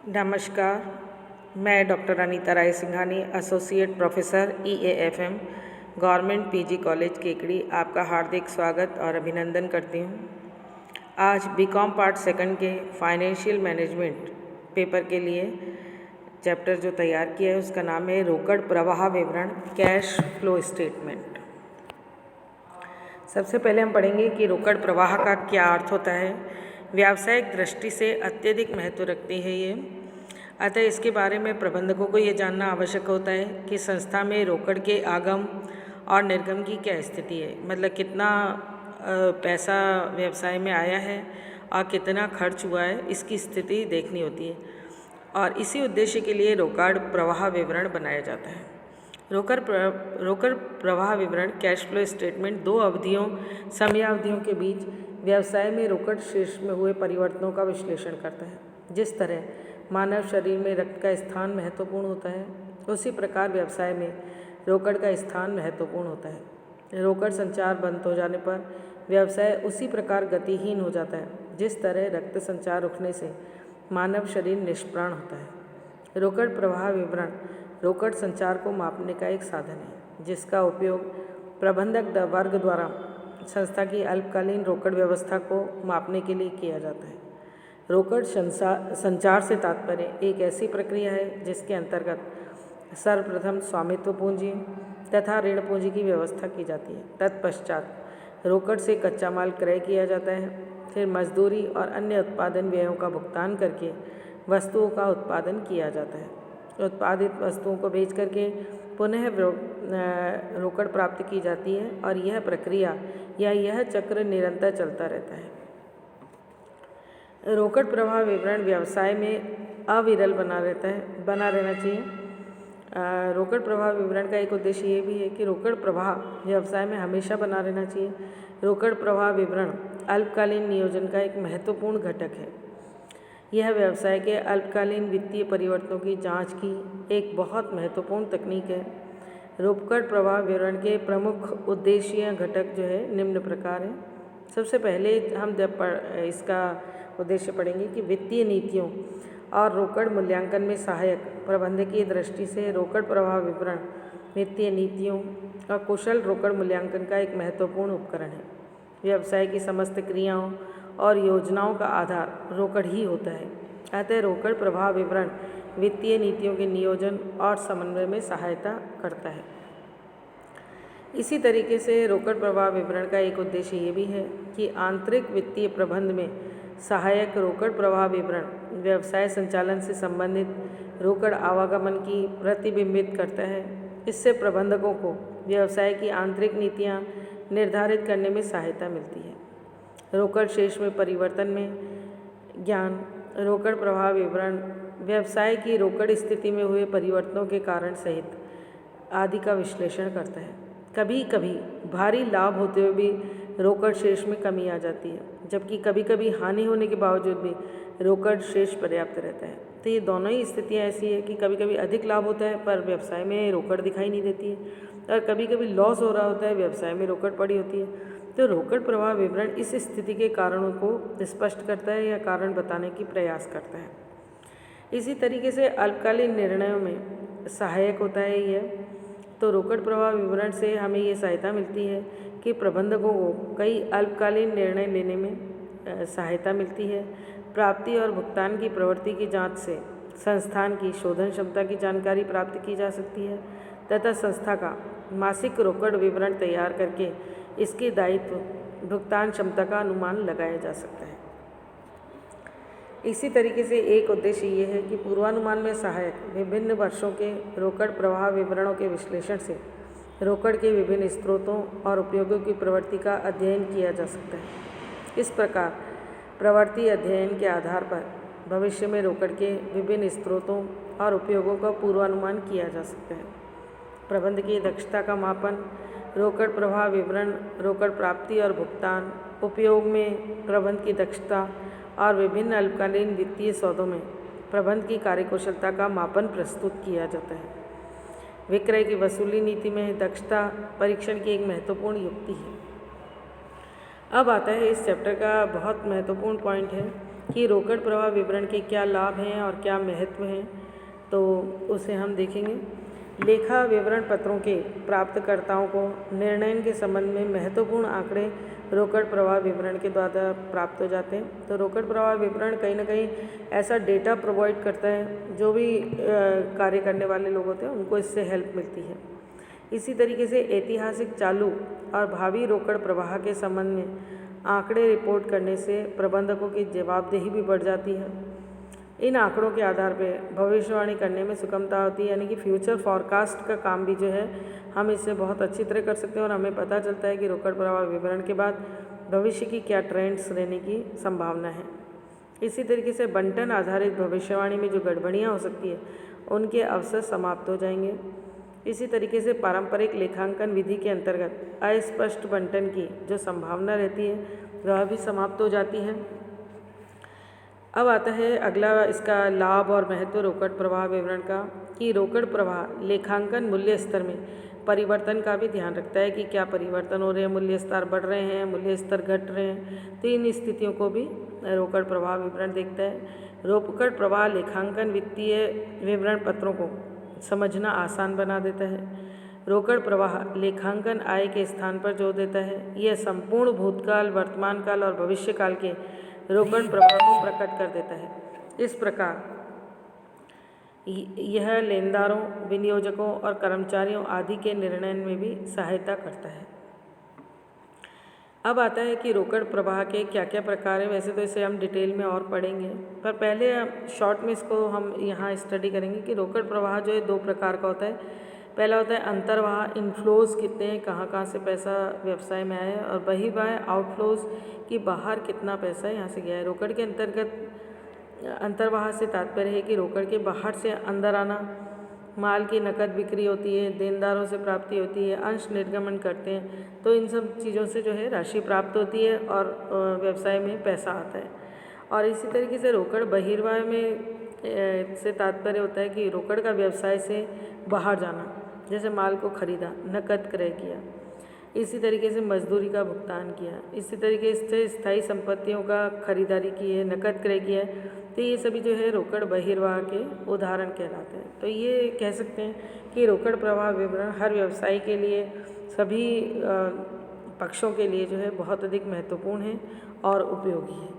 नमस्कार। मैं doctor Anita Rai Singhani, associate professor EAFM, government PG college Kekri, आपका हार्दिक स्वागत और अभिनंदन करती हूँ। आज बीकॉम पार्ट सेकंड के फाइनेंशियल मैनेजमेंट पेपर के लिए चैप्टर जो तैयार किया है उसका नाम है रोकड़ प्रवाह विवरण, कैश फ्लो स्टेटमेंट। सबसे पहले हम पढ़ेंगे कि रोकड़ प्रवाह का क्या अर्थ होता है। व्यावसायिक दृष्टि से अत्यधिक महत्व रखती है ये, अतः इसके बारे में प्रबंधकों को ये जानना आवश्यक होता है कि संस्था में रोकड़ के आगम और निर्गम की क्या स्थिति है, मतलब कितना पैसा व्यवसाय में आया है और कितना खर्च हुआ है, इसकी स्थिति देखनी होती है और इसी उद्देश्य के लिए रोकड़ प्रवाह विवरण बनाया जाता है। रोकड़ प्रवाह विवरण कैश फ्लो स्टेटमेंट दो समयावधियों के बीच व्यवसाय में रोकड़ शेष में हुए परिवर्तनों का विश्लेषण करता है। जिस तरह मानव शरीर में रक्त का स्थान महत्वपूर्ण होता है, उसी प्रकार व्यवसाय में रोकड़ का स्थान महत्वपूर्ण होता है। रोकड़ संचार बंद हो जाने पर व्यवसाय उसी प्रकार गतिहीन हो जाता है, जिस तरह रक्त संचार रुकने से मानव शरीर निष्प्राण होता है। रोकड़ प्रवाह विवरण रोकड़ संचार को मापने का एक साधन है, जिसका उपयोग प्रबंधक वर्ग द्वारा संस्था की अल्पकालीन रोकड़ व्यवस्था को मापने के लिए किया जाता है। रोकड़ संचार से तात्पर्य एक ऐसी प्रक्रिया है जिसके अंतर्गत सर्वप्रथम स्वामित्व पूंजी तथा ऋण पूंजी की व्यवस्था की जाती है। तत्पश्चात रोकड़ से कच्चा माल क्रय किया जाता है, फिर मजदूरी और अन्य उत्पादन व्ययों का भुगतान करके वस्तुओं का उत्पादन किया जाता है। उत्पादित वस्तुओं को बेच करके पुनः रोकड़ प्राप्त की जाती है और यह प्रक्रिया या यह चक्र निरंतर चलता रहता है। रोकड़ प्रवाह विवरण व्यवसाय में अविरल बना रहना चाहिए। रोकड़ प्रवाह विवरण का एक उद्देश्य ये भी है कि रोकड़ प्रवाह व्यवसाय में हमेशा बना रहना चाहिए। रोकड़ प्रवाह विवरण अल्पकालीन नियोजन का एक महत्वपूर्ण घटक है। यह व्यवसाय के अल्पकालीन वित्तीय परिवर्तनों की जांच की एक बहुत महत्वपूर्ण तकनीक है। रोकड़ प्रवाह विवरण के प्रमुख उद्देश्य घटक जो है निम्न प्रकार है। सबसे पहले हम इसका उद्देश्य पढ़ेंगे कि वित्तीय नीतियों और रोकड़ मूल्यांकन में सहायक प्रबंधकीय दृष्टि से रोकड़ प्रवाह विवरण वित्तीय नीतियों और कुशल रोकड़ मूल्यांकन का एक महत्वपूर्ण उपकरण है। व्यवसाय की समस्त क्रियाओं और योजनाओं का आधार रोकड़ ही होता है, अतः रोकड़ प्रवाह विवरण वित्तीय नीतियों के नियोजन और समन्वय में सहायता करता है। इसी तरीके से रोकड़ प्रवाह विवरण का एक उद्देश्य ये भी है कि आंतरिक वित्तीय प्रबंध में सहायक रोकड़ प्रवाह विवरण व्यवसाय संचालन से संबंधित रोकड़ आवागमन की प्रतिबिंबित करता है। इससे प्रबंधकों को व्यवसाय की आंतरिक नीतियाँ निर्धारित करने में सहायता मिलती है। रोकड़ शेष में परिवर्तन में ज्ञान रोकड़ प्रवाह विवरण व्यवसाय की रोकड़ स्थिति में हुए परिवर्तनों के कारण सहित आदि का विश्लेषण करता है। कभी कभी भारी लाभ होते हुए भी रोकड़ शेष में कमी आ जाती है, जबकि कभी कभी हानि होने के बावजूद भी रोकड़ शेष पर्याप्त रहता है। तो ये दोनों ही स्थितियाँ ऐसी है कि कभी कभी अधिक लाभ होता है पर व्यवसाय में रोकड़ दिखाई नहीं देती है, और कभी कभी लॉस हो रहा होता है, व्यवसाय में रोकड़ पड़ी होती है। तो रोकड़ प्रवाह विवरण इस स्थिति के कारणों को स्पष्ट करता है या कारण बताने की प्रयास करता है। इसी तरीके से अल्पकालीन निर्णयों में सहायक होता है यह। तो रोकड़ प्रवाह विवरण से हमें ये सहायता मिलती है कि प्रबंधकों को कई अल्पकालीन निर्णय लेने में सहायता मिलती है। प्राप्ति और भुगतान की प्रवृत्ति की जांच से संस्थान की शोधन क्षमता की जानकारी प्राप्त की जा सकती है तथा संस्था का मासिक रोकड़ विवरण तैयार करके इसके दायित्व भुगतान क्षमता का अनुमान लगाया जा सकता है। इसी तरीके से एक उद्देश्य ये है कि पूर्वानुमान में सहायक विभिन्न वर्षों के रोकड़ प्रवाह विवरणों के विश्लेषण से रोकड़ के विभिन्न स्रोतों और उपयोगों की प्रवृत्ति का अध्ययन किया जा सकता है। इस प्रकार प्रवृत्ति अध्ययन के आधार पर भविष्य में रोकड़ के विभिन्न स्रोतों और उपयोगों का पूर्वानुमान किया जा सकता है। प्रबंध की दक्षता का मापन रोकड़ प्रवाह विवरण रोकड़ प्राप्ति और भुगतान उपयोग में प्रबंध की दक्षता और विभिन्न अल्पकालीन वित्तीय सौदों में प्रबंध की कार्यकुशलता का मापन प्रस्तुत किया जाता है। विक्रय की वसूली नीति में दक्षता परीक्षण की एक महत्वपूर्ण युक्ति है। अब आता है इस चैप्टर का बहुत महत्वपूर्ण पॉइंट है कि रोकड़ प्रवाह विवरण के क्या लाभ हैं और क्या महत्व हैं, तो उसे हम देखेंगे। लेखा विवरण पत्रों के प्राप्तकर्ताओं को निर्णय के संबंध में महत्वपूर्ण आंकड़े रोकड़ प्रवाह विवरण के द्वारा प्राप्त हो जाते हैं। तो रोकड़ प्रवाह विवरण कहीं ना कहीं ऐसा डेटा प्रोवाइड करता है, जो भी कार्य करने वाले लोग होते हैं उनको इससे हेल्प मिलती है। इसी तरीके से ऐतिहासिक चालू और भावी रोकड़ प्रवाह के संबंध में आंकड़े रिपोर्ट करने से प्रबंधकों की जवाबदेही भी बढ़ जाती है। इन आंकड़ों के आधार पर भविष्यवाणी करने में सुगमता होती है, यानी कि फ्यूचर फॉरकास्ट का काम भी जो है हम इससे बहुत अच्छी तरह कर सकते हैं और हमें पता चलता है कि रोकड़ प्रवाह विवरण के बाद भविष्य की क्या ट्रेंड्स रहने की संभावना है। इसी तरीके से बंटन आधारित भविष्यवाणी में जो गड़बड़ियाँ हो सकती है उनके अवसर समाप्त हो जाएंगे। इसी तरीके से पारंपरिक लेखांकन विधि के अंतर्गत अस्पष्ट बंटन की जो संभावना रहती है वह भी समाप्त हो जाती है। अब आता है अगला इसका लाभ और महत्व रोकड़ प्रवाह विवरण का, कि रोकड़ प्रवाह लेखांकन मूल्य स्तर में परिवर्तन का भी ध्यान रखता है कि क्या परिवर्तन हो रहे हैं, मूल्य स्तर बढ़ रहे हैं, मूल्य स्तर घट रहे हैं, तो इन स्थितियों को भी रोकड़ प्रवाह विवरण देखता है। रोकड़ प्रवाह लेखांकन वित्तीय विवरण पत्रों को समझना आसान बना देता है। रोकड़ प्रवाह लेखांकन आय के स्थान पर जोर देता है। यह संपूर्ण भूतकाल, वर्तमान काल और भविष्य काल के रोकड़ प्रवाह को प्रकट कर देता है। इस प्रकार यह लेनदारों, विनियोजकों और कर्मचारियों आदि के निर्णय में भी सहायता करता है। अब आता है कि रोकड़ प्रवाह के क्या क्या प्रकार हैं। वैसे तो इसे हम डिटेल में और पढ़ेंगे, पर पहले शॉर्ट में इसको हम यहाँ स्टडी करेंगे कि रोकड़ प्रवाह जो है दो प्रकार का होता है। पहला होता है अंतर्वाह, इनफ्लोज कितने हैं, कहाँ से पैसा व्यवसाय में आया है, और बहिर्वाह आउटफ्लोज कि बाहर कितना पैसा यहाँ से गया है। रोकड़ के अंतर्गत अंतर्वाह से तात्पर्य है कि रोकड़ के बाहर से अंदर आना, माल की नकद बिक्री होती है, देनदारों से प्राप्ति होती है, अंश निर्गमन करते हैं, तो इन सब चीज़ों से जो है राशि प्राप्त होती है और व्यवसाय में पैसा आता है। और इसी तरीके से रोकड़ बहिर्वाह में से तात्पर्य होता है कि रोकड़ का व्यवसाय से बाहर जाना, जैसे माल को खरीदा, नकद क्रय किया, इसी तरीके से मजदूरी का भुगतान किया, इसी तरीके से स्थायी संपत्तियों का खरीदारी की है, नकद क्रय किया है, तो ये सभी जो है रोकड़ बहिर्वाह के उदाहरण कहलाते हैं। तो ये कह सकते हैं कि रोकड़ प्रवाह विवरण हर व्यवसाय के लिए, सभी पक्षों के लिए जो है बहुत अधिक महत्वपूर्ण है और उपयोगी है।